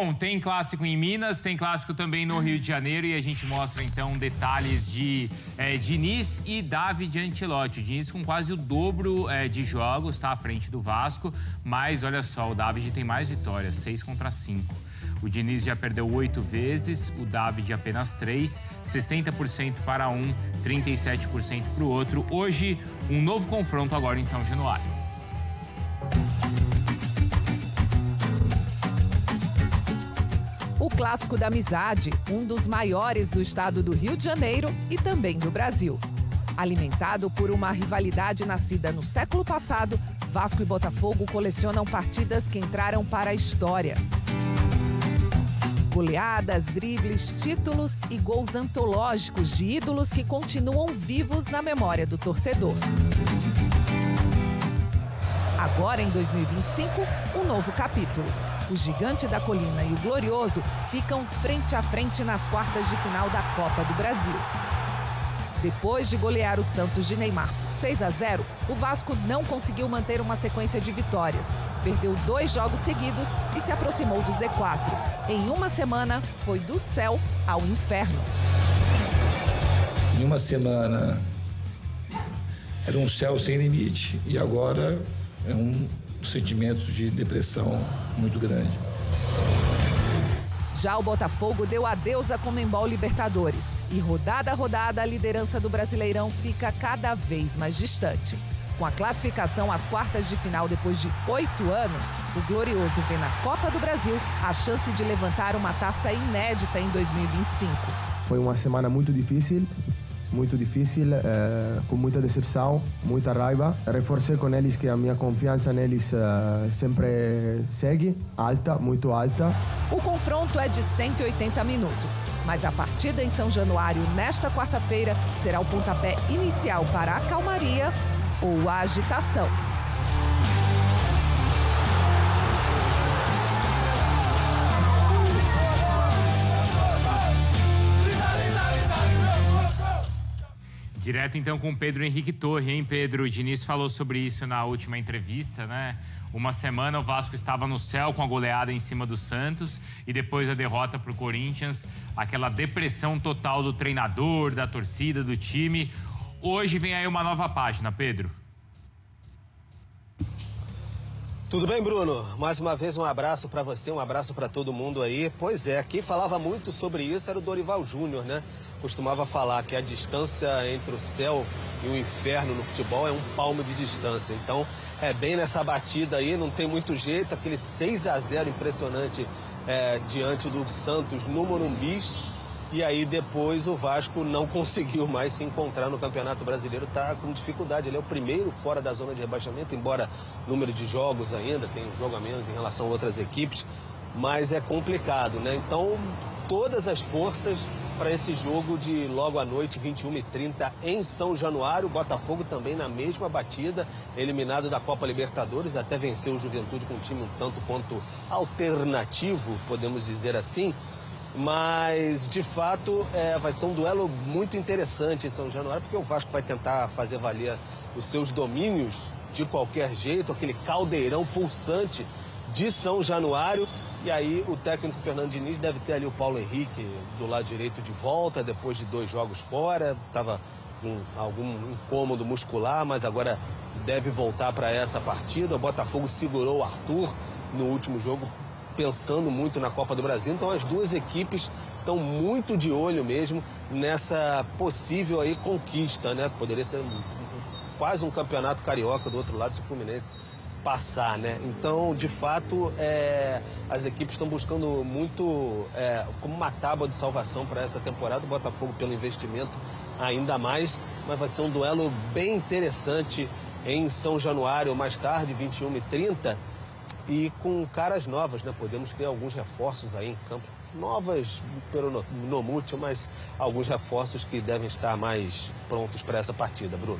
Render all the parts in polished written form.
Bom, tem clássico em Minas, tem clássico também no Rio de Janeiro e a gente mostra então detalhes de Diniz e David Ancelotti. O Diniz com quase o dobro de jogos, está à frente do Vasco, mas olha só, o David tem mais vitórias, 6-5. O Diniz já perdeu 8 vezes, o David apenas 3, 60% para um, 37% para o outro. Hoje, um novo confronto agora em São Januário. O Clássico da Amizade, um dos maiores do estado do Rio de Janeiro e também do Brasil. Alimentado por uma rivalidade nascida no século passado, Vasco e Botafogo colecionam partidas que entraram para a história. Goleadas, dribles, títulos e gols antológicos de ídolos que continuam vivos na memória do torcedor. Agora, em 2025, um novo capítulo. O Gigante da Colina e o Glorioso ficam frente a frente nas quartas de final da Copa do Brasil. Depois de golear o Santos de Neymar por 6-0, o Vasco não conseguiu manter uma sequência de vitórias. Perdeu 2 jogos seguidos e se aproximou do Z4. Em uma semana, foi do céu ao inferno. Em uma semana, era um céu sem limite. E agora é um sentimento de depressão muito grande. Já o Botafogo deu adeus à Conmebol Libertadores e rodada a rodada a liderança do Brasileirão fica cada vez mais distante. Com a classificação às quartas de final depois de 8 anos, o Glorioso vê na Copa do Brasil a chance de levantar uma taça inédita em 2025. Foi uma semana muito difícil, com muita decepção, muita raiva. Reforcei com eles que a minha confiança neles sempre segue, alta, muito alta. O confronto é de 180 minutos, mas a partida em São Januário, nesta quarta-feira, será o pontapé inicial para a calmaria ou a agitação. Direto então com o Pedro Henrique Torre, hein, Pedro? O Diniz falou sobre isso na última entrevista, né? Uma semana o Vasco estava no céu com a goleada em cima do Santos e depois a derrota para o Corinthians, aquela depressão total do treinador, da torcida, do time. Hoje vem aí uma nova página, Pedro. Tudo bem, Bruno? Mais uma vez um abraço para você, um abraço para todo mundo aí. Pois é, quem falava muito sobre isso era o Dorival Júnior, né? Costumava falar que a distância entre o céu e o inferno no futebol é um palmo de distância. Então, é bem nessa batida aí, não tem muito jeito. Aquele 6-0 impressionante diante do Santos no Morumbi. E aí depois o Vasco não conseguiu mais se encontrar no Campeonato Brasileiro, está com dificuldade. Ele é o primeiro fora da zona de rebaixamento, embora número de jogos ainda, tem um jogo a menos em relação a outras equipes, mas é complicado, né? Então, todas as forças para esse jogo de logo à noite, 21h30, em São Januário. O Botafogo também na mesma batida, eliminado da Copa Libertadores, até venceu o Juventude com um time um tanto quanto alternativo, podemos dizer assim. Mas, de fato, vai ser um duelo muito interessante em São Januário, porque o Vasco vai tentar fazer valer os seus domínios de qualquer jeito, aquele caldeirão pulsante de São Januário. E aí o técnico Fernando Diniz deve ter ali o Paulo Henrique do lado direito de volta, depois de 2 jogos fora, estava com algum incômodo muscular, mas agora deve voltar para essa partida. O Botafogo segurou o Arthur no último jogo, pensando muito na Copa do Brasil. Então as duas equipes estão muito de olho mesmo nessa possível aí conquista, né? Poderia ser quase um campeonato carioca do outro lado se o Fluminense passar, né? Então, de fato, as equipes estão buscando muito como uma tábua de salvação para essa temporada. O Botafogo pelo investimento ainda mais, mas vai ser um duelo bem interessante em São Januário, mais tarde, 21h30, e com caras novas, né? Podemos ter alguns reforços aí em campo. Novas, pelo no mútil, mas alguns reforços que devem estar mais prontos para essa partida, Bruno.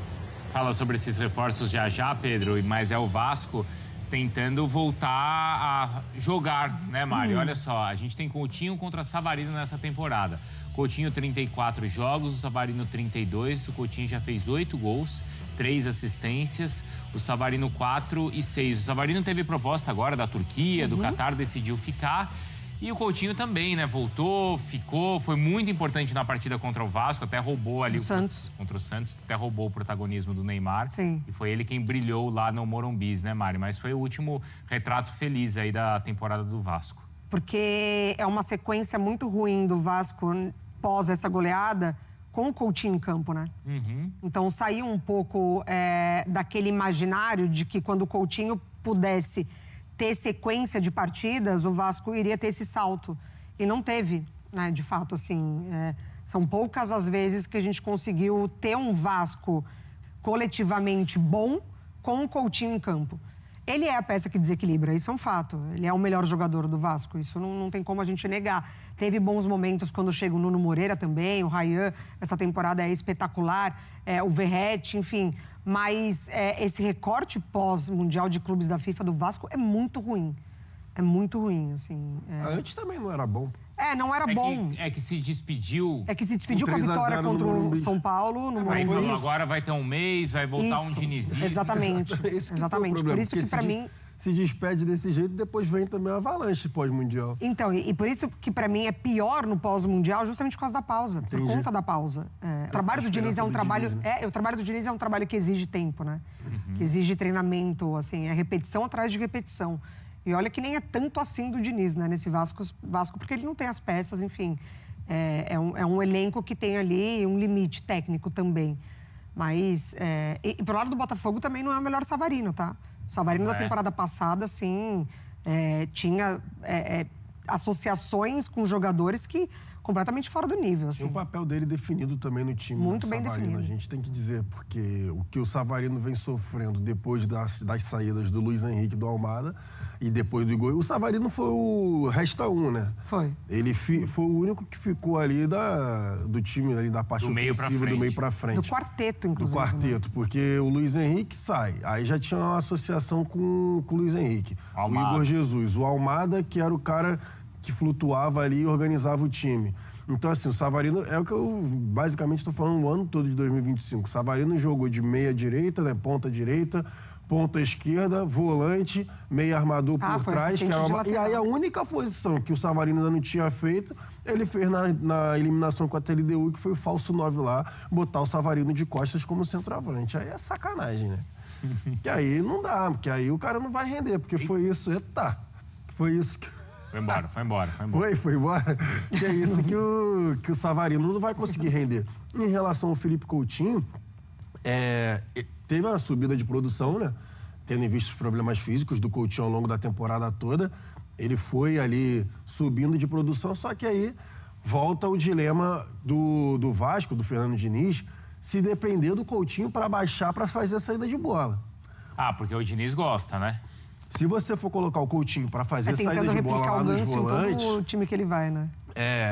Fala sobre esses reforços já, Pedro, mas é o Vasco tentando voltar a jogar, né, Mário? Olha só, a gente tem Coutinho contra Savarino nessa temporada. Coutinho 34 jogos, o Savarino 32, o Coutinho já fez 8 gols, 3 assistências, o Savarino 4 e 6. O Savarino teve proposta agora da Turquia, do Catar, decidiu ficar. E o Coutinho também, né? Voltou, ficou, foi muito importante na partida contra o Vasco, até roubou ali... Contra o Santos, até roubou o protagonismo do Neymar. Sim. E foi ele quem brilhou lá no Morumbi, né, Mari? Mas foi o último retrato feliz aí da temporada do Vasco. Porque é uma sequência muito ruim do Vasco pós essa goleada com o Coutinho em campo, né? Então saiu um pouco daquele imaginário de que quando o Coutinho pudesse ter sequência de partidas, o Vasco iria ter esse salto. E não teve, né? De fato, assim, são poucas as vezes que a gente conseguiu ter um Vasco coletivamente bom com o Coutinho em campo. Ele é a peça que desequilibra, isso é um fato. Ele é o melhor jogador do Vasco, isso não tem como a gente negar. Teve bons momentos quando chega o Nuno Moreira também, o Ryan, essa temporada é espetacular, o Verratti, enfim. Mas esse recorte pós-Mundial de Clubes da FIFA do Vasco é muito ruim. É muito ruim, assim. Antes também não era bom. Não era bom. É que se despediu... É que se despediu com a vitória contra o São Paulo no Aí Morumbi. falou, agora vai ter um mês, vai voltar um dinizismo. Exatamente. Exatamente. Por isso que pra mim... Se despede desse jeito, depois vem também a avalanche pós-mundial. Então, e por isso que pra mim é pior no pós-mundial, justamente por causa da pausa. Por conta da pausa. O trabalho do Diniz é um trabalho... o trabalho do Diniz é um trabalho que exige tempo, né? Que exige treinamento, assim, é repetição atrás de repetição. E olha que nem é tanto assim do Diniz, né? Nesse Vasco, porque ele não tem as peças, enfim. É um elenco que tem ali um limite técnico também. Mas, e pro lado do Botafogo também não é o melhor Savarino, tá? O Savarino da temporada passada, assim, tinha associações com jogadores que completamente fora do nível. Assim. Tem o papel dele definido também no time. Muito bem definido. A gente tem que dizer, porque o que o Savarino vem sofrendo depois das saídas do Luiz Henrique do Almada e depois do Igor. O Savarino foi o resta um, né? Foi. Ele foi o único que ficou ali do time, ali da parte ofensiva, do meio pra frente. Do quarteto, inclusive. Do quarteto, né? Porque o Luiz Henrique sai. Aí já tinha uma associação com o Luiz Henrique. Almada. O Igor Jesus. O Almada, que era o cara que flutuava ali e organizava o time. Então, assim, o Savarino é o que eu basicamente estou falando o ano todo de 2025. O Savarino jogou de meia direita, né, ponta direita, ponta esquerda, volante, meia armador por trás. E aí a única posição que o Savarino ainda não tinha feito, ele fez na eliminação com a TLDU, que foi o falso 9 lá, botar o Savarino de costas como centroavante. Aí é sacanagem, né? Que aí não dá, porque aí o cara não vai render, porque foi isso. Eita! Foi isso que... Foi embora. Foi embora. Que é isso que o Savarino não vai conseguir render. Em relação ao Felipe Coutinho, teve uma subida de produção, né? Tendo em vista os problemas físicos do Coutinho ao longo da temporada toda. Ele foi ali subindo de produção, só que aí volta o dilema do Vasco, do Fernando Diniz, se depender do Coutinho para baixar, para fazer a saída de bola. Porque o Diniz gosta, né? Se você for colocar o Coutinho para fazer saída de bola lá nos volantes... Em todo o time que ele vai, né?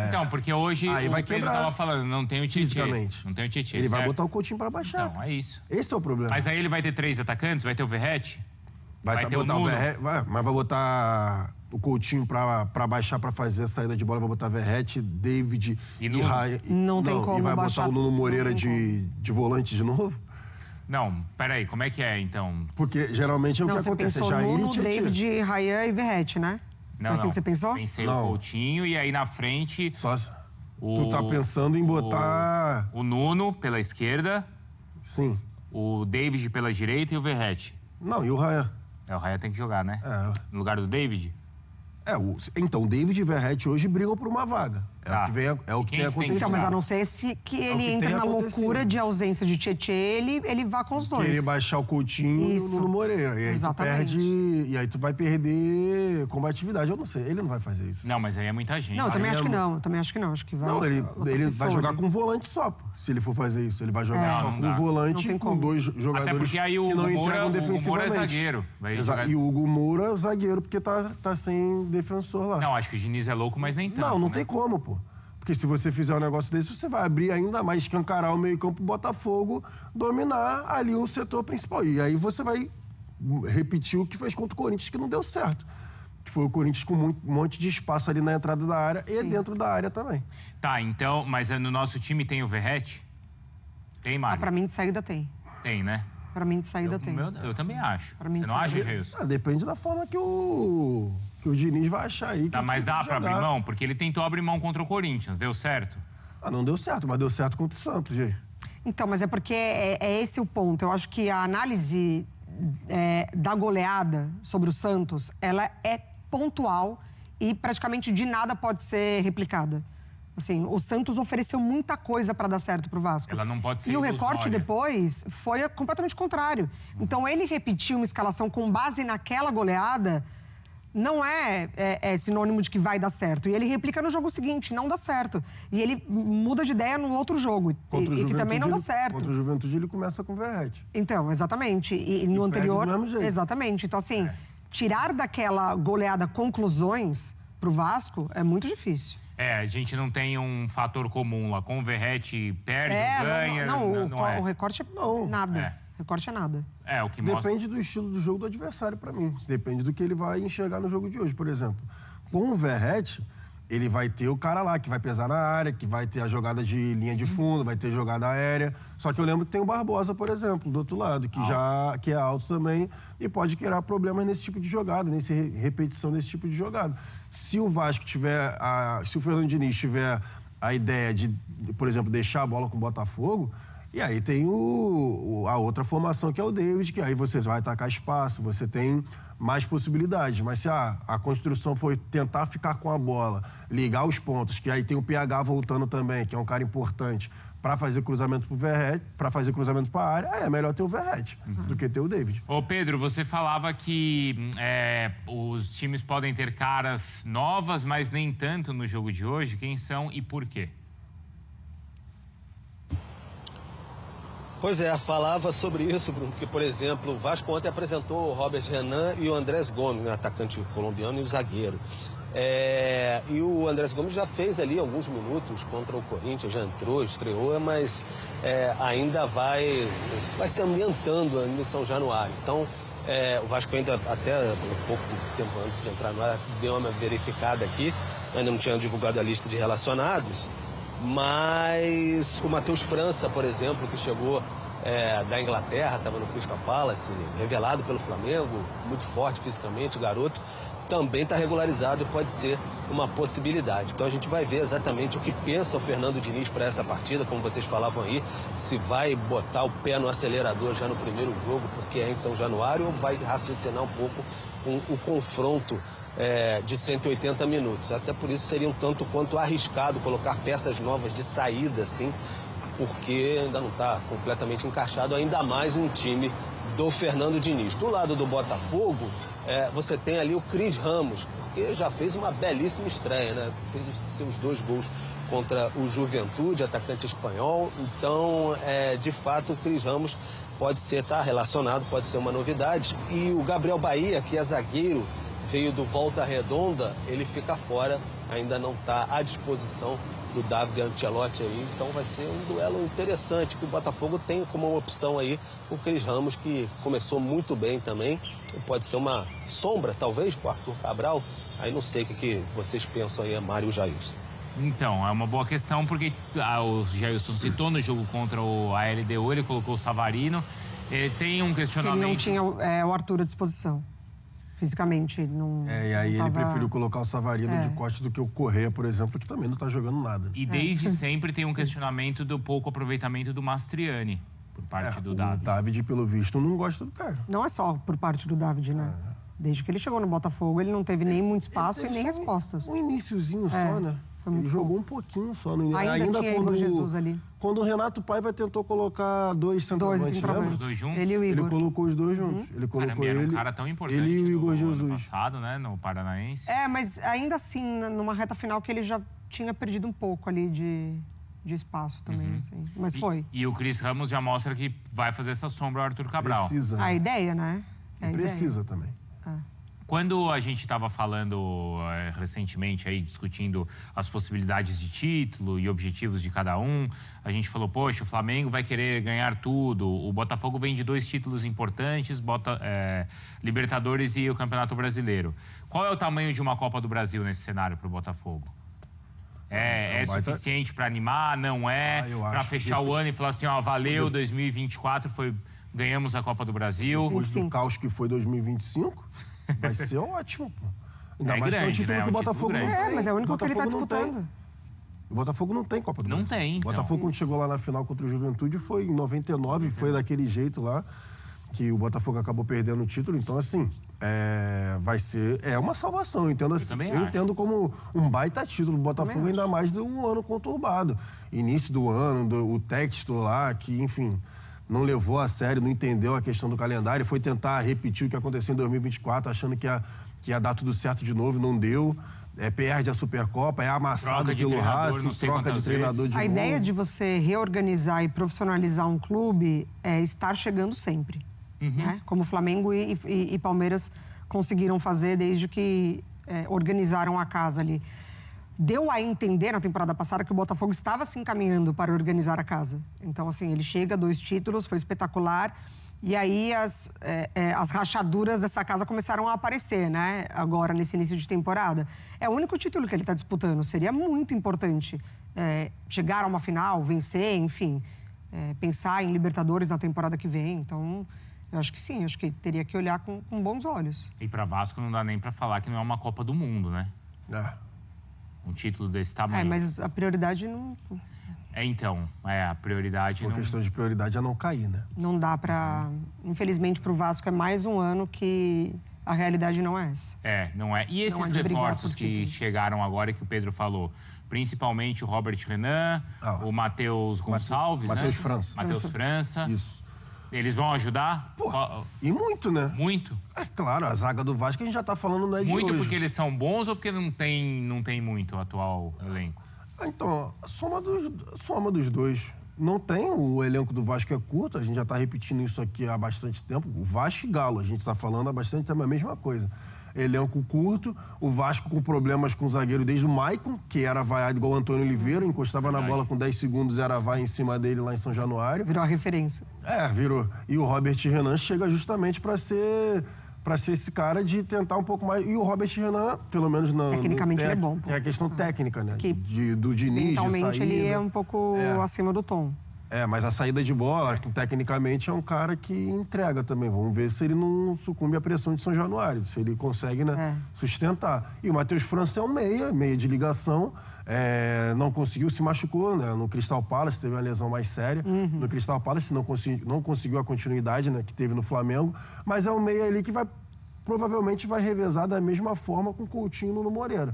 Então, porque hoje aí o Pedro tava falando, não tem o Tietê. Fisicamente. Não tem o Tietê, Ele vai botar o Coutinho para baixar. Então, é isso. Esse é o problema. Mas aí ele vai ter 3 atacantes? Vai ter o Verratti? Vai ter o Nuno? Mas vai botar o Coutinho para baixar, para fazer a saída de bola. Vai botar Verratti, David e Ryan. Não tem como e vai baixar. botar o Nuno Moreira de volante de novo? Não, peraí, como é que é, então? Porque geralmente é o que acontece. Você pensou Nuno, David, Ryan e Verratti, né? Não, Foi assim que você pensou? Pensei no Coutinho e aí na frente... Tu tá pensando em botar... O Nuno pela esquerda. Sim. O David pela direita e o Verratti. Não, e o Ryan? O Ryan tem que jogar, né? No lugar do David? Então, o David e o Verratti hoje brigam por uma vaga. É o que tem acontecido. Então, mas a não ser que ele entre na loucura de ausência de Tietê, ele vá com os dois. Querer baixar o Coutinho e o Nuno Moreira. E aí Exatamente. e aí tu vai perder combatividade. Eu não sei, ele não vai fazer isso. Não, mas aí é muita gente. Não, eu também acho que não. Acho que vai. Não, ele vai jogar com um volante só, se ele for fazer isso. Ele vai jogar só com um volante, com 2 jogadores. Até porque aí o que não Moura, entregam defensivamente. O Moura é zagueiro. E o Hugo Moura é zagueiro, porque tá sem defensor lá. Não, acho que o Diniz é louco, mas nem tanto. Não tem como, pô. Porque se você fizer um negócio desse, você vai abrir ainda mais, escancarar o meio-campo, Botafogo, dominar ali o setor principal. E aí você vai repetir o que fez contra o Corinthians, que não deu certo. Que foi o Corinthians com um monte de espaço ali na entrada da área e dentro da área também. Tá, então, mas no nosso time tem o Verratti? Tem, Mário? Pra mim, de saída tem. Tem, né? Pra mim, de saída tem. Eu também acho. Pra mim, você não acha, Geilson? Depende da forma que o que o Diniz vai achar aí. Tá, mas dá pra abrir mão? Porque ele tentou abrir mão contra o Corinthians, deu certo? Ah, não deu certo, mas deu certo contra o Santos, gente. Então, mas é porque é esse o ponto. Eu acho que a análise da goleada sobre o Santos, ela é pontual e praticamente de nada pode ser replicada. Assim, o Santos ofereceu muita coisa para dar certo pro Vasco. Ela não pode ser E o ilusória. recorte depois foi completamente contrário. Então, ele repetiu uma escalação com base naquela goleada não é sinônimo de que vai dar certo. E ele replica no jogo seguinte, não dá certo. E ele muda de ideia no outro jogo, e que também não dá certo. Contra o Juventude, ele começa com o Verratti. Então, exatamente. E no anterior... do mesmo jeito. Exatamente. Então, assim, tirar daquela goleada conclusões pro Vasco é muito difícil. A gente não tem um fator comum lá. Com o Verratti perde ou ganha. O recorte é nada. O recorte é nada. O que mostra... Depende do estilo do jogo do adversário, pra mim. Depende do que ele vai enxergar no jogo de hoje, por exemplo. Com o Verratti, ele vai ter o cara lá que vai pesar na área, que vai ter a jogada de linha de fundo, vai ter jogada aérea. Só que eu lembro que tem o Barbosa, por exemplo, do outro lado, que é alto também e pode criar problemas nesse tipo de jogada, nessa repetição desse tipo de jogada. Se o Vasco tiver, se o Fernando Diniz tiver a ideia de, por exemplo, deixar a bola com o Botafogo, e aí tem a outra formação que é o David, que aí você vai atacar espaço, você tem mais possibilidades. Mas se a construção for tentar ficar com a bola, ligar os pontos, que aí tem o PH voltando também, que é um cara importante, para fazer cruzamento pro Verratti, para fazer cruzamento para a área, é melhor ter o Verratti do que ter o David. Ô Pedro, você falava que os times podem ter caras novas, mas nem tanto no jogo de hoje. Quem são e por quê? Pois é, falava sobre isso, Bruno, porque, por exemplo, o Vasco ontem apresentou o Robert Renan e o Andrés Gomes, né, atacante colombiano, e o zagueiro. E o Andrés Gomes já fez ali alguns minutos contra o Corinthians, já entrou, estreou, mas ainda vai se ambientando em São Januário. Então, o Vasco ainda, até um pouco tempo antes de entrar no ar, deu uma verificada aqui, ainda não tinha divulgado a lista de relacionados, mas o Matheus França, por exemplo, que chegou da Inglaterra, estava no Crystal Palace, revelado pelo Flamengo, muito forte fisicamente, garoto, também está regularizado e pode ser uma possibilidade. Então a gente vai ver exatamente o que pensa o Fernando Diniz para essa partida, como vocês falavam aí, se vai botar o pé no acelerador já no primeiro jogo, porque é em São Januário, ou vai raciocinar um pouco o confronto de 180 minutos. Até por isso seria um tanto quanto arriscado colocar peças novas de saída, assim, porque ainda não está completamente encaixado, ainda mais um time do Fernando Diniz. Do lado do Botafogo, você tem ali o Cris Ramos, porque já fez uma belíssima estreia, né? Fez os seus 2 gols contra o Juventude, atacante espanhol. Então, de fato, o Cris Ramos pode estar relacionado, pode ser uma novidade. E o Gabriel Bahia, que é zagueiro, veio do Volta Redonda, ele fica fora, ainda não está à disposição do David Ancelotti aí, então vai ser um duelo interessante, que o Botafogo tem como uma opção aí o Cris Ramos, que começou muito bem também, pode ser uma sombra, talvez, para o Arthur Cabral, aí não sei o que vocês pensam aí, Mário e o Jailson. Então, é uma boa questão, porque o Jailson citou no jogo contra a LDU, ele colocou o Savarino, ele tem um questionamento... Ele não tinha o Arthur à disposição. Fisicamente, não. E aí não ele tava... preferiu colocar o Savarino de corte do que o Correa, por exemplo, que também não tá jogando nada. E desde sempre tem um questionamento do pouco aproveitamento do Mastriani, por parte do David. O David, pelo visto, não gosta do cara. Não é só por parte do David, né? Desde que ele chegou no Botafogo, ele não teve nem muito espaço e nem respostas. Um iniciozinho só, né? Ele jogou um pouquinho só no início. Ainda tinha Igor Jesus ali. Quando o Renato Paiva tentou colocar 2 centroavantes, lembra? Os 2 juntos? Ele e o Igor. Ele colocou os 2 juntos. Ele colocou era um cara tão importante ele e o Igor Jesus. ano passado, né? No Paranaense. Mas ainda assim, numa reta final que ele já tinha perdido um pouco ali de espaço também, assim. Mas foi. E o Cris Ramos já mostra que vai fazer essa sombra ao Arthur Cabral. Precisa. A ideia, né? Precisa também. Quando a gente estava falando recentemente, aí, discutindo as possibilidades de título e objetivos de cada um, a gente falou, poxa, o Flamengo vai querer ganhar tudo, o Botafogo vem de 2 títulos importantes, Libertadores e o Campeonato Brasileiro. Qual é o tamanho de uma Copa do Brasil nesse cenário para o Botafogo? É suficiente para animar? Não é? Para fechar o ano e falar assim, valeu, 2024 ganhamos a Copa do Brasil. Depois do caos que foi 2025... Vai ser ótimo, pô. Ainda mais que é um título que o Botafogo não tem. Mas é o único que ele tá disputando. O Botafogo não tem Copa do Brasil. Não tem, então. O Botafogo, quando chegou lá na final contra o Juventude, foi em 99, foi daquele jeito lá, que o Botafogo acabou perdendo o título. Então, assim, vai ser... É uma salvação, eu entendo assim. Eu entendo como um baita título. O Botafogo ainda mais de um ano conturbado. Início do ano, o Textor lá, que, enfim, não levou a sério, não entendeu a questão do calendário, foi tentar repetir o que aconteceu em 2024, achando que ia dar tudo certo de novo, não deu. Perde a Supercopa, é amassado pelo Racing, troca de treinador de novo. A ideia de você reorganizar e profissionalizar um clube é estar chegando sempre. Né? Como Flamengo e Palmeiras conseguiram fazer desde que organizaram a casa ali. Deu a entender na temporada passada que o Botafogo estava se encaminhando para organizar a casa. Então, assim, ele chega, 2 títulos, foi espetacular. E aí as rachaduras dessa casa começaram a aparecer, né? Agora, nesse início de temporada. É o único título que ele está disputando. Seria muito importante chegar a uma final, vencer, enfim. Pensar em Libertadores na temporada que vem. Então, eu acho que sim. Acho que teria que olhar com bons olhos. E para Vasco não dá nem para falar que não é uma Copa do Mundo, né? Um título desse tamanho. Mas a prioridade não... a prioridade... A questão de prioridade é não cair, né? Não dá pra... Infelizmente, pro Vasco é mais um ano que a realidade não é essa. Não é. E esses reforços que chegaram agora, que o Pedro falou, principalmente o Robert Renan, o Matheus Gonçalves, Matheus França. Matheus França. Isso. Eles vão ajudar? E muito, né? Muito? É claro, a zaga do Vasco a gente já tá falando não é de muito hoje. Porque eles são bons ou porque não tem muito o atual elenco? Então, a soma dos dois. Não tem, o elenco do Vasco é curto, a gente já está repetindo isso aqui há bastante tempo. O Vasco e Galo, a gente está falando há bastante tempo a mesma coisa. Elenco curto, o Vasco com problemas com o zagueiro desde o Maicon, que era vaiado igual o Antônio Oliveira, encostava na bola com 10 segundos, era vai em cima dele lá em São Januário. Virou a referência. Virou. E o Robert Renan chega justamente para ser esse cara de tentar um pouco mais. E o Robert Renan, pelo menos tecnicamente ele é bom. É a questão técnica, né? Do Diniz, mentalmente de saída. Ele é um pouco acima do tom. Mas a saída de bola, tecnicamente, é um cara que entrega também. Vamos ver se ele não sucumbe à pressão de São Januário, se ele consegue sustentar. E o Matheus França é um meia de ligação. Não conseguiu, se machucou, né? No Crystal Palace, teve uma lesão mais séria. No Crystal Palace não conseguiu a continuidade, né, que teve no Flamengo. Mas é um meia ali que provavelmente vai revezar da mesma forma com o Coutinho no Moreira.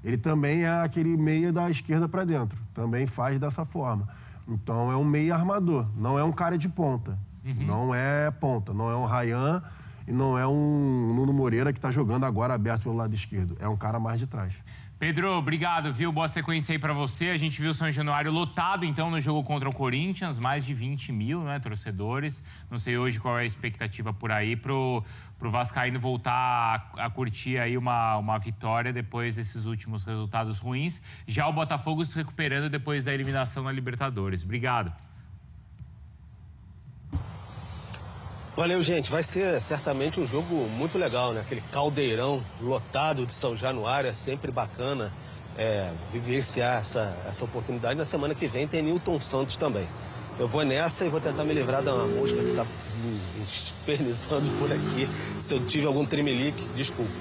Ele também é aquele meia da esquerda para dentro. Também faz dessa forma. Então é um meia armador, não é um cara de ponta. Não é ponta, não é um Ryan e não é um Nuno Moreira que está jogando agora aberto pelo lado esquerdo. É um cara mais de trás. Pedro, obrigado, viu? Boa sequência aí pra você. A gente viu o São Januário lotado, então, no jogo contra o Corinthians. Mais de 20 mil, né, torcedores. Não sei hoje qual é a expectativa por aí pro Vascaíno voltar a curtir aí uma vitória depois desses últimos resultados ruins. Já o Botafogo se recuperando depois da eliminação na Libertadores. Obrigado. Valeu, gente. Vai ser certamente um jogo muito legal, né? Aquele caldeirão lotado de São Januário, é sempre bacana vivenciar essa oportunidade. Na semana que vem tem Nilton Santos também. Eu vou nessa e vou tentar me livrar de uma mosca que tá me infernizando por aqui. Se eu tive algum tremelique, desculpa.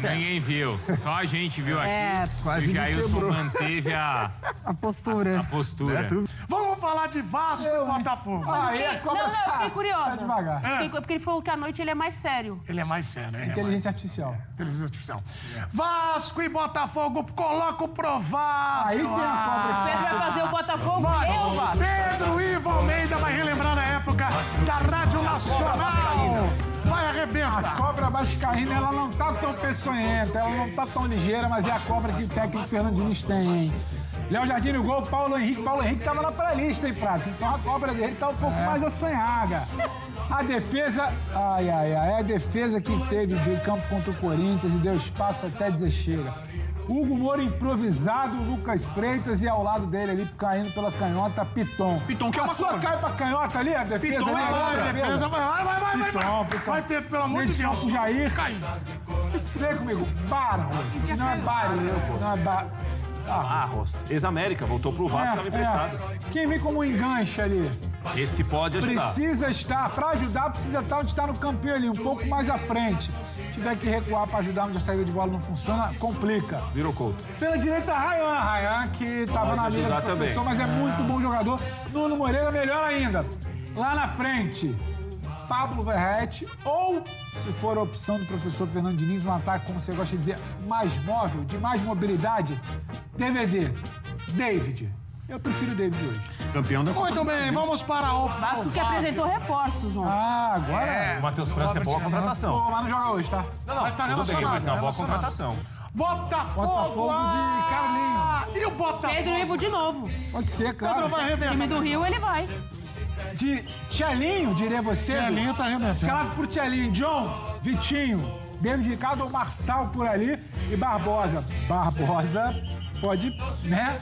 Ninguém viu, só a gente viu aqui. Quase o Jailson manteve a postura. A postura. Vamos falar de Vasco e Botafogo. Não, eu fiquei curiosa. Tá devagar. Porque ele falou que à noite ele é mais sério. Ele é mais sério, hein? Inteligência artificial. Inteligência artificial. Vasco e Botafogo, coloca o provável. Aí tem a Pedro vai fazer o Botafogo, eu, Vasco. Pedro Ivo Almeida vai relembrar na época da Rádio Nacional. Vai arrebentar. A cobra vascaína, ela não tá tão peçonhenta, ela não tá tão ligeira, mas é a cobra que o técnico Fernando Diniz tem, hein? Léo Jardim no gol, Paulo Henrique tava na pré-lista, hein, Pratos? Então a cobra dele tá um pouco mais assanhada. A defesa, a defesa que teve de campo contra o Corinthians e deu espaço até dizer chega. Hugo Moura improvisado, Lucas Freitas e ao lado dele ali, caindo pela canhota, Piton. Piton, que é uma cobra. Cai pra canhota ali, a defesa Piton ali. A defesa vai. Piton. Vai, Pedro, pelo amor de Deus. Jair. Caindo. Vem comigo, Barros, que não é Barros, que não é Barros. Ex-América, voltou pro Vasco, estava emprestado. Quem vem como enganche ali? Esse pode ajudar. Precisa estar, para ajudar, precisa estar onde está no campinho ali, um pouco mais à frente. Se tiver que recuar para ajudar onde a saída de bola não funciona, complica. Virou Couto. Pela direita, Rayan, que estava na liga do professor, mas é muito bom jogador. Nuno Moreira, melhor ainda. Lá na frente, Pablo Verratti, ou, se for a opção do professor Fernando Diniz, um ataque, como você gosta de dizer, mais móvel, de mais mobilidade, DVD, David. Eu prefiro o David hoje. Campeão da Copa. Muito bem, vamos para o Vasco que apresentou reforços ontem. Ah, agora... O Matheus França é boa contratação. Pô, mas não joga hoje, tá? Não, Mas tá tudo relacionado, bem, mas é uma boa relacionado. contratação. Botafogo de Carlinhos. E o Botafogo? Pedro Ivo de novo. Pode ser, Pedro claro. vai arrebentar. Time do Rio, ele vai. De Tchelinho, diria você. Tchelinho tá arrebentando. Escalado por Tchelinho, John, Vitinho, David Ricardo, Marçal por ali e Barbosa. Barbosa pode, né?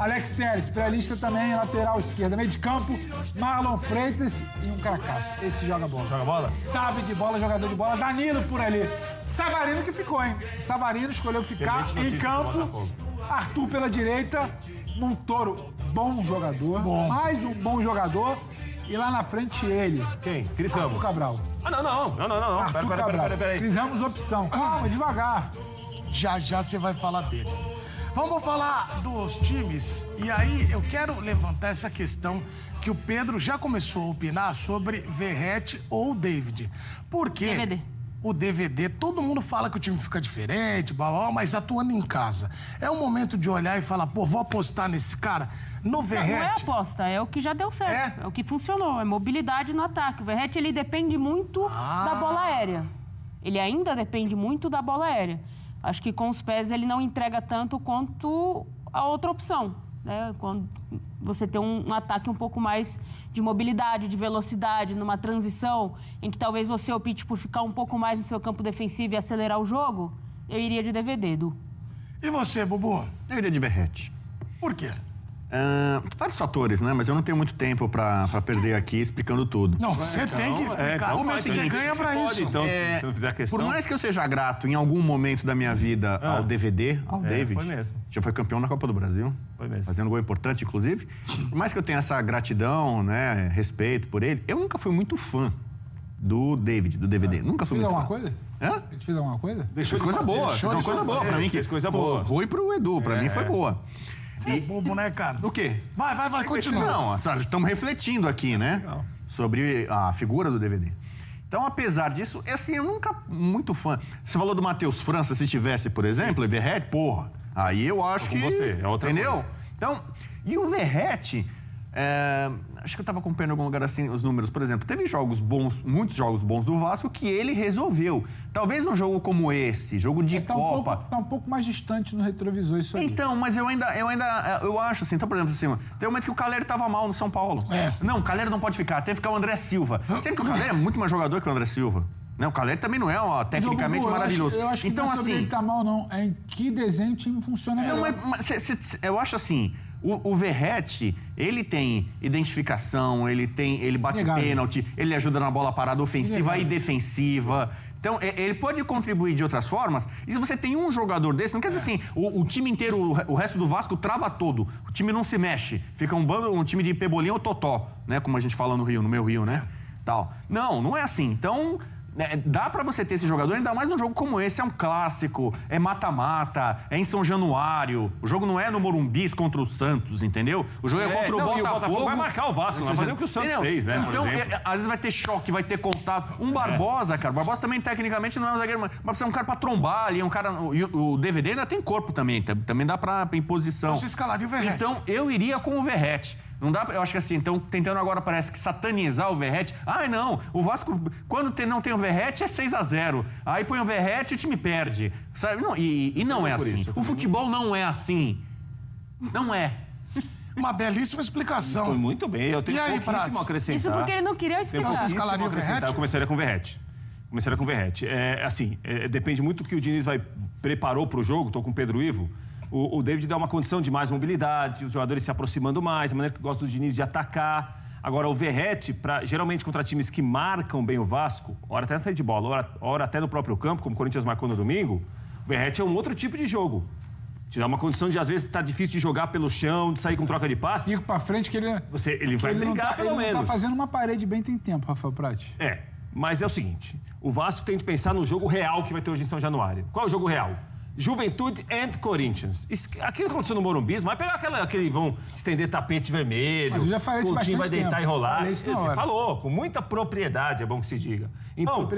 Alex Telles, pela lista também, lateral esquerda. Meio de campo, Marlon Freitas e um cracaço. Esse joga bola. Joga bola? Sabe de bola, jogador de bola. Danilo por ali. Savarino que ficou, hein? Savarino escolheu ficar Excelente em notícia do campo. Botafogo. Arthur pela direita. Montoro, bom jogador. Mais um bom jogador. E lá na frente ele. Quem? Cris Arthur Ramos. Cabral. Ah, não. Arthur Cabral. Fizemos opção. Calma, devagar. Já você vai falar dele. Vamos falar dos times. E aí eu quero levantar essa questão que o Pedro já começou a opinar sobre Verratti ou David. Por quê? DVD. O DVD, todo mundo fala que o time fica diferente, blá, blá, blá, mas atuando em casa. É o momento de olhar e falar, pô, vou apostar nesse cara. No Verratti... Não é aposta, é o que já deu certo. É o que funcionou, é mobilidade no ataque. O Verratti, ele depende muito da bola aérea. Ele ainda depende muito da bola aérea. Acho que com os pés ele não entrega tanto quanto a outra opção, né? Quando você tem um ataque um pouco mais de mobilidade, de velocidade, numa transição em que talvez você opte por ficar um pouco mais no seu campo defensivo e acelerar o jogo, eu iria de DVD, Edu. E você, Bubu? Eu iria de Verratti. Por quê? Vários fatores, né? Mas eu não tenho muito tempo pra perder aqui explicando tudo. Não, você tem que explicar. Você ganha pra isso. Então, se você não fizer questão... Por mais que eu seja grato em algum momento da minha vida ao DVD, ao David, foi mesmo. já foi campeão da Copa do Brasil. Foi mesmo. Fazendo gol importante, inclusive. Por mais que eu tenha essa gratidão, né, respeito por ele, eu nunca fui muito fã do David, do DVD. Nunca fui muito fã. Fez alguma coisa? Hã? Ele fez alguma coisa? Fez coisa boa. Fez uma coisa boa pra mim. Fez coisa boa. Ruim pro Edu, pra mim foi boa. Você é bobo, né, cara? O quê? Vai, continua. Não, estamos refletindo aqui, né? Legal. Sobre a figura do DVD. Então, apesar disso, assim, eu nunca muito fã. Você falou do Matheus França, se tivesse, por exemplo, e Verratti, porra, aí eu acho que... você, é outra entendeu? coisa. Então, e o Verratti, acho que eu estava acompanhando em algum lugar assim os números, por exemplo, teve jogos bons, muitos jogos bons do Vasco que ele resolveu. Talvez num jogo como esse, jogo de Copa... Tá um pouco mais distante no retrovisor isso aí. Então, mas eu acho assim, então, por exemplo, assim, tem um momento que o Calleri tava mal no São Paulo. Não, o Calleri não pode ficar, teve que ficar o André Silva. Sendo que o Calleri é muito mais jogador que o André Silva. Né? O Calleri também não é, ó, tecnicamente maravilhoso. Eu acho que então, não é sobre assim, ele tá mal, não. É em que desenho o time funciona melhor. eu acho assim, o Verratti, ele tem identificação, ele bate pênalti, ele ajuda na bola parada ofensiva e defensiva. Então, ele pode contribuir de outras formas. E se você tem um jogador desse, não quer dizer assim, o time inteiro, o resto do Vasco trava todo. O time não se mexe. Fica um time de pebolinha ou totó, né? Como a gente fala no Rio, no meu Rio, né? Tal. Não é assim. Então... dá pra você ter esse jogador, ainda mais num jogo como esse. É um clássico, é mata-mata, é em São Januário. O jogo não é no Morumbi contra o Santos, entendeu? O jogo é contra o Botafogo. E o Botafogo vai marcar o Vasco, vai fazer o que o Santos fez, né? Então, às vezes vai ter choque, vai ter contato. Barbosa, cara. O Barbosa também, tecnicamente, não é um zagueiro, mas você é um cara pra trombar ali, um cara... O DVD ainda tem corpo também, também dá pra imposição. Você escalaria o Verratti. Então, eu iria com o Verratti. Não dá, eu acho que assim, então, tentando agora, parece que satanizar o Verratti. Ai, não, o Vasco, quando não tem o Verratti, é 6-0. Aí põe o Verratti e o time perde. Sabe? Não, e não é assim. O futebol não é assim. Não é. Uma belíssima explicação. Foi muito bem, eu tenho pouquíssimo a acrescentar. Isso porque ele não queria explicar. Você escalaria o Verratti? Eu começaria com o Verratti. Depende muito do que o Diniz preparou para o jogo, estou com o Pedro Ivo. O David dá uma condição de mais mobilidade, os jogadores se aproximando mais, a maneira que gosta do Diniz de atacar. Agora, o Verratti, geralmente contra times que marcam bem o Vasco, hora até na saída de bola, hora até no próprio campo, como o Corinthians marcou no domingo, o Verratti é um outro tipo de jogo. Te dá uma condição de, às vezes, tá difícil de jogar pelo chão, de sair com troca de passe. Ir pra frente que ele... Ele vai brigar, pelo menos. Ele não tá fazendo uma parede bem tem tempo, Rafael Prati. Mas é o seguinte, o Vasco tem que pensar no jogo real que vai ter hoje em São Januário. Qual é o jogo real? Juventude and Corinthians. Aquilo que aconteceu no Morumbi, vai pegar aquele vão estender tapete vermelho. Mas eu já falei isso bastante tempo. O time vai deitar e rolar. Você falou, com muita propriedade, é bom que se diga. Então,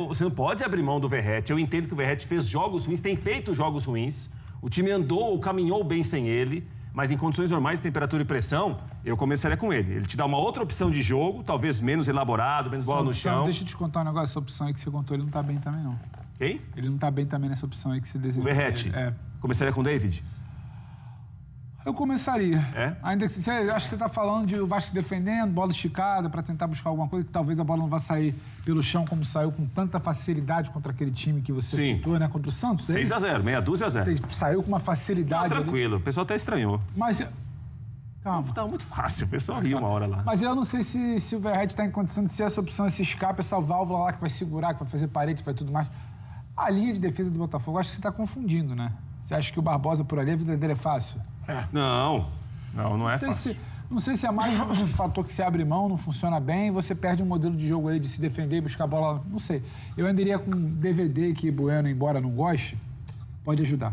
você não pode abrir mão do Verratti. Eu entendo que o Verratti fez jogos ruins, tem feito jogos ruins. O time andou, caminhou bem sem ele. Mas em condições normais de temperatura e pressão, eu começaria com ele. Ele te dá uma outra opção de jogo, talvez menos elaborado, menos bola no chão. Deixa eu te contar um negócio, essa opção aí que você contou, ele não tá bem também, não. Quem? Ele não tá bem também nessa opção aí que você desenhou. O Verratti? Começaria com o David? Eu começaria. Ainda que você acha que você tá falando de o Vasco se defendendo, bola esticada, para tentar buscar alguma coisa, que talvez a bola não vá sair pelo chão como saiu com tanta facilidade contra aquele time que você citou, né? Contra o Santos. 6-0, meia dúzia a 0. Saiu com uma facilidade. Tranquilo, o pessoal até estranhou. Mas... Calma. Tá muito fácil, o pessoal riu uma hora lá. Mas eu não sei se o Verratti está em condição de ser essa opção, esse escape, essa válvula lá que vai segurar, que vai fazer parede, que vai tudo mais. A linha de defesa do Botafogo, acho que você está confundindo, né? Você acha que o Barbosa por ali, a vida dele é fácil? Não é fácil. Não sei se é mais um fator que você abre mão, não funciona bem, você perde um modelo de jogo aí de se defender e buscar a bola, não sei. Eu andaria com DVD que Bueno, embora não goste, pode ajudar.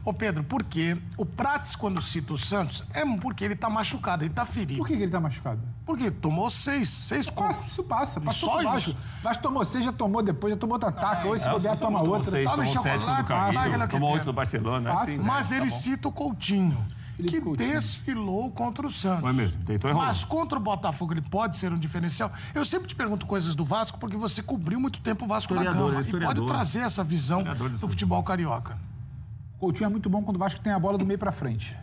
Ô Pedro, por quê? O Prates, quando cita o Santos, é porque ele tá machucado, ele tá ferido. Por que ele tá machucado? Porque tomou seis contos. Isso passa. Passou pro Vasco. Vasco tomou 6, já tomou depois, já tomou outra taca. Hoje se bobear, toma outra. 6, tomou 7 do Camilo, tomou 8 do Barcelona. Mas ele cita o Coutinho, que desfilou contra o Santos. Foi mesmo, deitou e rolou. Mas contra o Botafogo ele pode ser um diferencial. Eu sempre te pergunto coisas do Vasco porque você cobriu muito tempo o Vasco na Gama. E pode trazer essa visão do futebol carioca. Coutinho é muito bom quando o Vasco tem a bola do meio pra frente.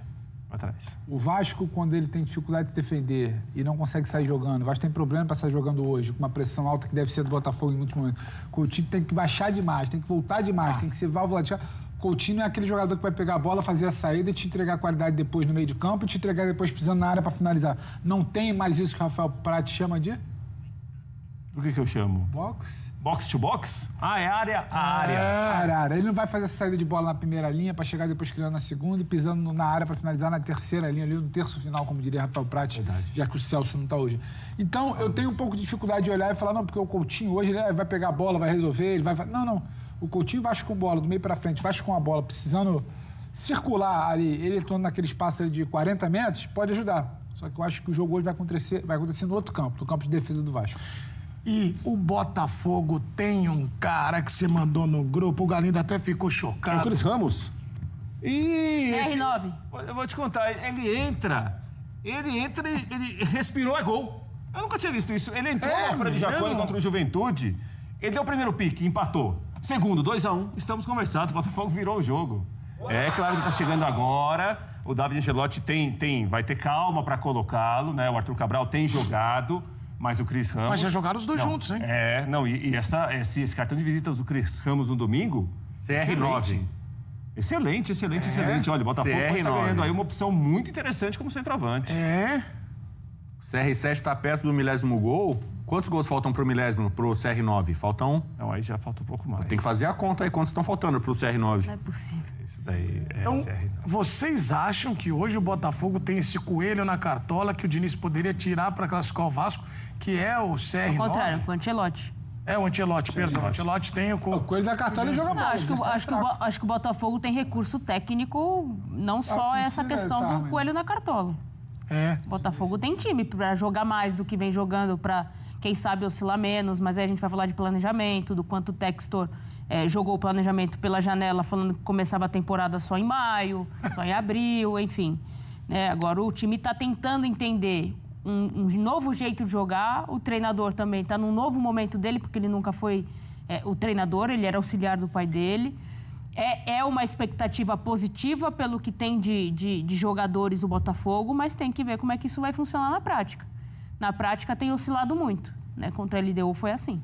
Atrás. O Vasco, quando ele tem dificuldade de defender e não consegue sair jogando, o Vasco tem problema para sair jogando hoje, com uma pressão alta que deve ser do Botafogo em muitos momentos. Coutinho tem que baixar demais, tem que voltar demais, tem que ser válvula de... Coutinho é aquele jogador que vai pegar a bola, fazer a saída e te entregar qualidade depois no meio de campo e te entregar depois pisando na área para finalizar. Não tem mais isso que o Rafael Prati chama de... O que eu chamo? Box? Box to box? É área. Ele não vai fazer essa saída de bola na primeira linha para chegar depois criando na segunda e pisando na área para finalizar na terceira linha, ali no terço final, como diria Rafael Prati, já que o Celso não está hoje. Então, eu tenho um pouco de dificuldade de olhar e falar, não, porque o Coutinho hoje ele vai pegar a bola, vai resolver, ele vai... Não. O Coutinho Vasco com bola, do meio para frente, Vasco com a bola, precisando circular ali, ele entrando naquele espaço ali de 40 metros, pode ajudar. Só que eu acho que o jogo hoje vai acontecer no outro campo, no campo de defesa do Vasco. E o Botafogo tem um cara que você mandou no grupo, o Galindo até ficou chocado. É o Cris Ramos? R9. Eu vou te contar, ele entra, ele respirou, é gol. Eu nunca tinha visto isso. Ele entrou na Folha de Jacone contra o Juventude, ele deu o primeiro pique, empatou. Segundo, 2-1, estamos conversados, o Botafogo virou o jogo. É claro que tá chegando agora, o David Ancelotti vai ter calma para colocá-lo, né? O Arthur Cabral tem jogado. Mas o Cris Ramos... Mas já jogaram os dois juntos, hein? Esse cartão de visitas do Cris Ramos no domingo... CR9. Excelente. Olha, o Botafogo pode estar ganhando aí uma opção muito interessante como centroavante. O CR7 está perto do 1000º gol. Quantos gols faltam pro 1000º, pro CR9? Faltam... Não, aí já falta um pouco mais. Tem que fazer a conta aí, quantos estão faltando pro CR9. Não é possível. Isso daí é então, CR9. Vocês acham que hoje o Botafogo tem esse coelho na cartola que o Diniz poderia tirar para classificar o Vasco, que é o CR9? Ao contrário, o Ancelotti. O Ancelotti, perdão. O Ancelotti tem o coelho da cartola e joga mal. Acho que o Botafogo tem recurso técnico, não só essa questão do coelho na cartola. O Botafogo tem time para jogar mais do que vem jogando, para, quem sabe, oscilar menos, mas aí a gente vai falar de planejamento, do quanto o Textor jogou o planejamento pela janela, falando que começava a temporada só em maio, só em abril, enfim. Agora o time está tentando entender um novo jeito de jogar, o treinador também está num novo momento dele, porque ele nunca foi o treinador, ele era auxiliar do pai dele. É uma expectativa positiva pelo que tem de jogadores o Botafogo, mas tem que ver como é que isso vai funcionar na prática. Na prática tem oscilado muito, né? Contra a LDU foi assim.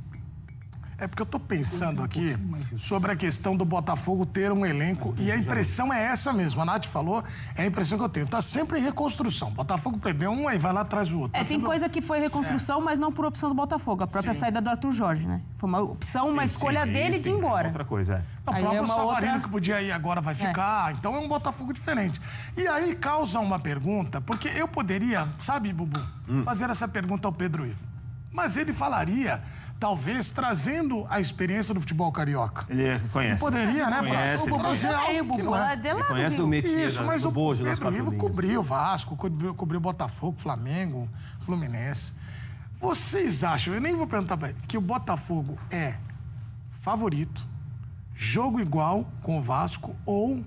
É porque eu tô pensando aqui sobre a questão do Botafogo ter um elenco e a impressão é essa mesmo. A Nath falou, é a impressão que eu tenho. Tá sempre em reconstrução. Botafogo perdeu um, aí vai lá atrás do outro. Tem coisa que foi reconstrução, mas não por opção do Botafogo. A própria saída do Arthur Jorge, né? Foi uma opção, uma escolha dele de ir embora. Outra coisa, O próprio Savarino que podia ir agora vai ficar. Então é um Botafogo diferente. E aí causa uma pergunta, porque eu poderia, sabe, Bubu, fazer essa pergunta ao Pedro Ivo. Mas ele falaria, talvez, trazendo a experiência do futebol carioca. Ele conhece. Ele poderia, né? Conhece. O Bubu é Ele conhece do Metiga, isso, mas do Bojo, o Pedro Ivo cobriu o Vasco, cobriu o Botafogo, Flamengo, Fluminense. Vocês acham, eu nem vou perguntar pra ele, que o Botafogo é favorito, jogo igual com o Vasco ou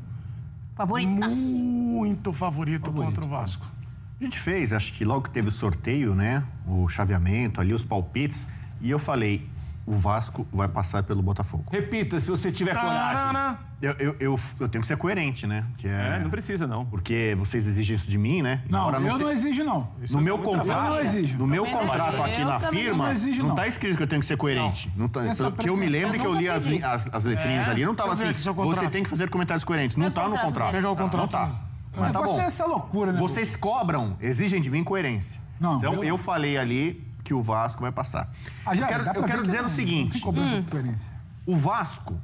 muito favorito contra o Vasco? A gente fez, acho que logo que teve o sorteio, né? O chaveamento ali, os palpites. E eu falei, o Vasco vai passar pelo Botafogo. Repita, se você tiver coragem. Eu tenho que ser coerente, né? Não precisa, não. Porque vocês exigem isso de mim, né? Não, não exijo, não. No meu contrato, eu não exijo. No meu contrato aqui na firma, não tá escrito que eu tenho que ser coerente. Não tá, que eu me lembro que eu li as letrinhas ali, não tava assim, você tem que fazer comentários coerentes. Não tá no contrato. Pegar o contrato. Não tá. Mas tá bom. Essa loucura, né? Vocês cobram, exigem de mim coerência. Não, então eu falei ali que o Vasco vai passar. Eu quero dizer o seguinte. O Vasco,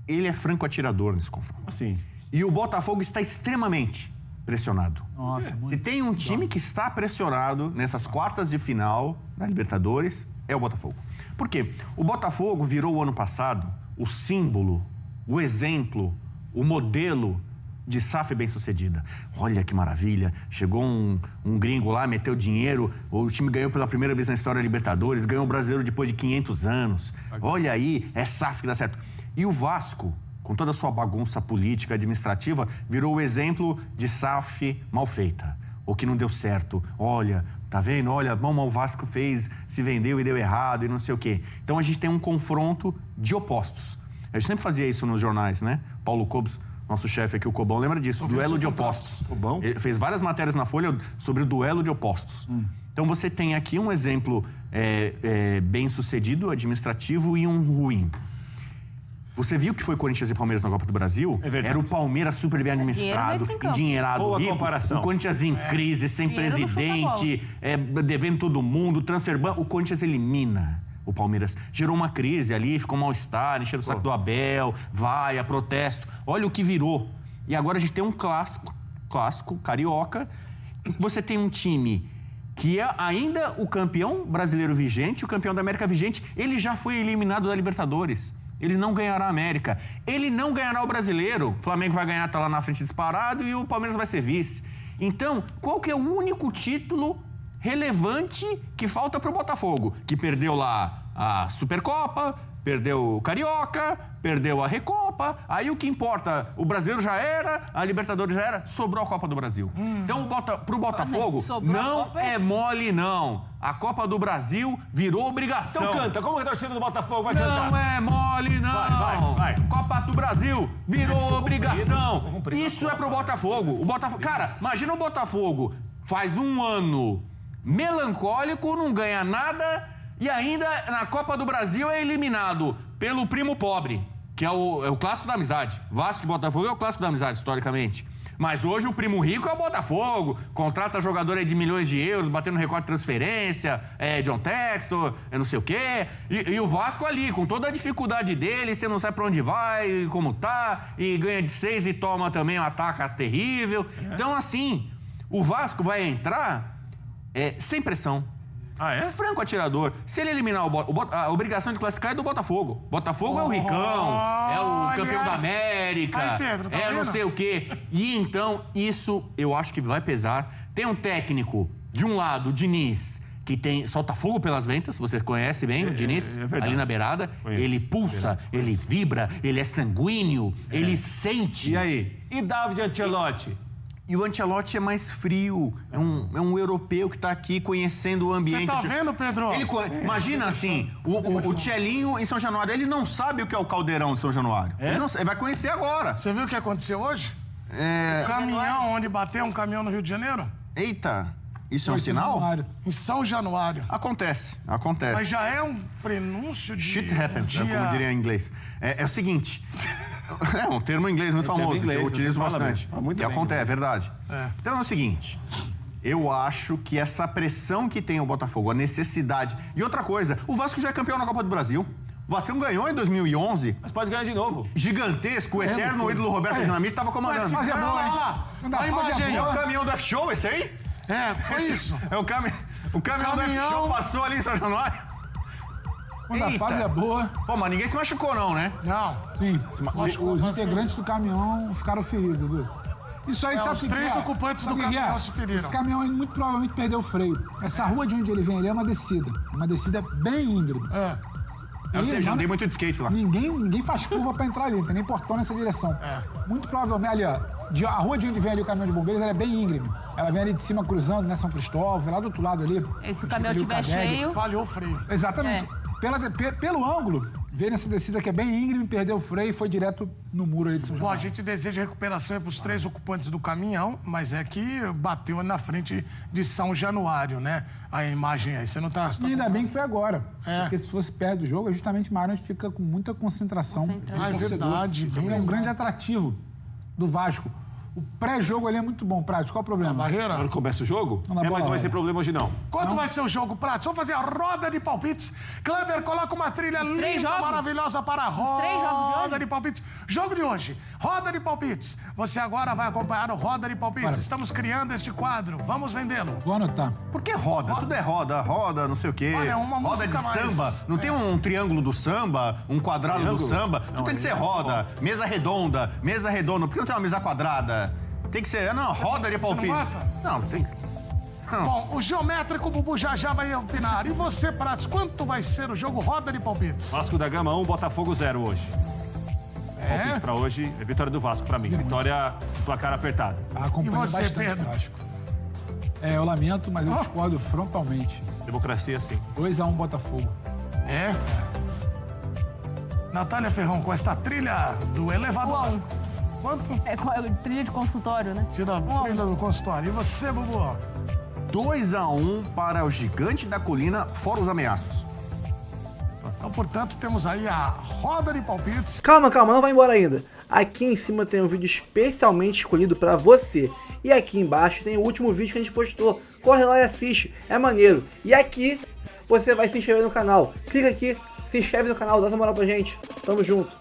ele é franco atirador nesse confronto. Assim. E o Botafogo está extremamente pressionado. Nossa, Se tem um time que está pressionado nessas quartas de final da Libertadores, é o Botafogo. Por quê? O Botafogo virou o ano passado o símbolo, o exemplo, o modelo de SAF bem-sucedida. Olha que maravilha, chegou um gringo lá, meteu dinheiro, o time ganhou pela primeira vez na história da Libertadores, ganhou o Brasileiro depois de 500 anos. Olha aí, é SAF que dá certo. E o Vasco, com toda a sua bagunça política, administrativa, virou o exemplo de SAF mal feita, ou que não deu certo. Olha, tá vendo? Olha, o Vasco fez, se vendeu e deu errado e não sei o quê. Então a gente tem um confronto de opostos. A gente sempre fazia isso nos jornais, né? Paulo Cobos, nosso chefe aqui, o Cobão, lembra disso, duelo de opostos. Cobão? Ele fez várias matérias na Folha sobre o duelo de opostos. Então você tem aqui um exemplo bem-sucedido, administrativo e um ruim. Você viu que foi Corinthians e Palmeiras na Copa do Brasil? Era o Palmeiras super bem administrado, endinheirado, boa rico. Comparação. O Corinthians em crise, sem presidente, devendo todo mundo, transferban. O Corinthians elimina o Palmeiras. Gerou uma crise ali, ficou um mal-estar, encheu o saco do Abel, vaia, protesto. Olha o que virou. E agora a gente tem um clássico carioca. Você tem um time que é ainda o campeão brasileiro vigente, o campeão da América vigente. Ele já foi eliminado da Libertadores. Ele não ganhará a América. Ele não ganhará o Brasileiro. O Flamengo vai ganhar, tá lá na frente disparado, e o Palmeiras vai ser vice. Então, qual que é o único título relevante que falta para o Botafogo? Que perdeu lá a Supercopa, perdeu o Carioca, perdeu a Recopa. Aí o que importa, o Brasileiro já era, a Libertadores já era, sobrou a Copa do Brasil. Então, pro Botafogo, não é mole, não. A Copa do Brasil virou obrigação. Então canta, como a torcida do Botafogo vai cantar? Não é mole, não. Vai. Copa do Brasil virou obrigação. Isso é pro Botafogo. Cara, imagina o Botafogo faz um ano melancólico, não ganha nada e ainda na Copa do Brasil é eliminado pelo primo pobre, que é o clássico da amizade. Vasco e Botafogo é o clássico da amizade, historicamente. Mas hoje o primo rico é o Botafogo, contrata jogador aí de milhões de euros, batendo recorde de transferência, John Textor, não sei o quê. E o Vasco ali, com toda a dificuldade dele, você não sabe pra onde vai, como tá, e ganha de 6 e toma também um ataque terrível. Então, assim, o Vasco vai entrar sem pressão. Ah, é? Franco atirador. Se ele eliminar a obrigação de classificar é do Botafogo. Botafogo é o ricão, é o campeão da América, Aí, Pedro, tá não vendo? sei o quê. E então, isso eu acho que vai pesar. Tem um técnico, de um lado, o Diniz, que solta fogo pelas ventas, você conhece bem o Diniz, ali na beirada. Conheço. Ele pulsa, ele vibra, ele é sanguíneo, ele sente. E aí? E David Ancelotti? E o Ancelotti é mais frio, é um europeu que está aqui conhecendo o ambiente. Você tá vendo, Pedro? Imagina assim, o Tchelinho em São Januário, ele não sabe o que é o caldeirão de São Januário. Ele vai conhecer agora. Você viu o que aconteceu hoje? Um caminhão onde bateu um caminhão no Rio de Janeiro? Eita. Isso é um sinal? Em São Januário. Acontece. Mas já é um prenúncio de... Shit happens, como diria em inglês. É o seguinte... É um termo em inglês muito famoso, que eu utilizo bastante. E acontece, é verdade. Então é o seguinte... Eu acho que essa pressão que tem o Botafogo, a necessidade... E outra coisa, o Vasco já é campeão na Copa do Brasil. O Vasco ganhou em 2011. Mas pode ganhar de novo. Gigantesco, o eterno ídolo Roberto Dinamite estava comandando. Mas olha lá, a imagem. É o caminhão do F-Show, esse aí? Foi isso. É o caminhão do F-Show passou ali em São Januário. Quando a fase é boa... Pô, mas ninguém se machucou não, né? Não. Sim, os integrantes do caminhão ficaram feridos, Edu. Isso aí, sabe os 3 ocupantes do caminhão se feriram. Esse caminhão aí muito provavelmente perdeu o freio. Essa rua de onde ele vem ali é uma descida. Uma descida bem íngreme. Ou seja, andei muito de skate lá. Ninguém faz curva pra entrar ali, não tem nem portão nessa direção. Muito provavelmente, ali, ó, a rua de onde vem ali o caminhão de bombeiros, ela é bem íngreme. Ela vem ali de cima cruzando, né, São Cristóvão, lá do outro lado ali. Se o caminhão estiver cheio... Falhou o freio. Exatamente. Pelo ângulo, veio nessa descida que é bem íngreme, perdeu o freio e foi direto no muro aí de São João. Bom, a gente deseja recuperação para os 3 ocupantes do caminhão, mas é que bateu na frente de São Januário, né? A imagem aí, você não tá... E ainda bem que foi agora. Porque se fosse perto do jogo, é justamente uma área onde fica com muita concentração. É verdade. É um grande atrativo do Vasco. O pré-jogo ali é muito bom, Pratos. Qual é o problema? A barreira? Quando começa o jogo? Mas não vai ser problema hoje, não. Quanto vai ser o jogo, Pratos? Vamos fazer a roda de palpites. Kleber, coloca uma trilha linda, maravilhosa para a roda de palpites. Jogo de hoje, roda de palpites. Você agora vai acompanhar o Roda de Palpites. Estamos criando este quadro. Vamos vendê-lo. Vou anotar. Por que roda? Tudo é roda, não sei o quê. Olha, uma roda de música samba. Não tem um triângulo do samba, um quadrado do samba. Tudo tem que ser roda. Mesa redonda. Por que não tem uma mesa quadrada? Tem que ser, roda de palpite. Você não gosta? Não, tem. Bom, o geométrico Bubu já vai opinar. E você, Pratos, quanto vai ser o jogo roda de palpites? Vasco da Gama 1, Botafogo 0 hoje. Palpite pra hoje é vitória do Vasco pra mim. Vitória, placar apertado. E você, Pedro? Eu lamento, mas eu discordo frontalmente. Democracia, sim. 2-1 Botafogo. Natália Ferrão, com esta trilha do elevador. Quanto? Trilha de consultório, né? Tira a trilha do consultório. E você, Bubu? 2-1 para o Gigante da Colina, fora os ameaços. Então, portanto, temos aí a roda de palpites. Calma, não vai embora ainda. Aqui em cima tem um vídeo especialmente escolhido para você. E aqui embaixo tem o último vídeo que a gente postou. Corre lá e assiste, é maneiro. E aqui você vai se inscrever no canal. Clica aqui, se inscreve no canal, dá essa moral pra gente. Tamo junto.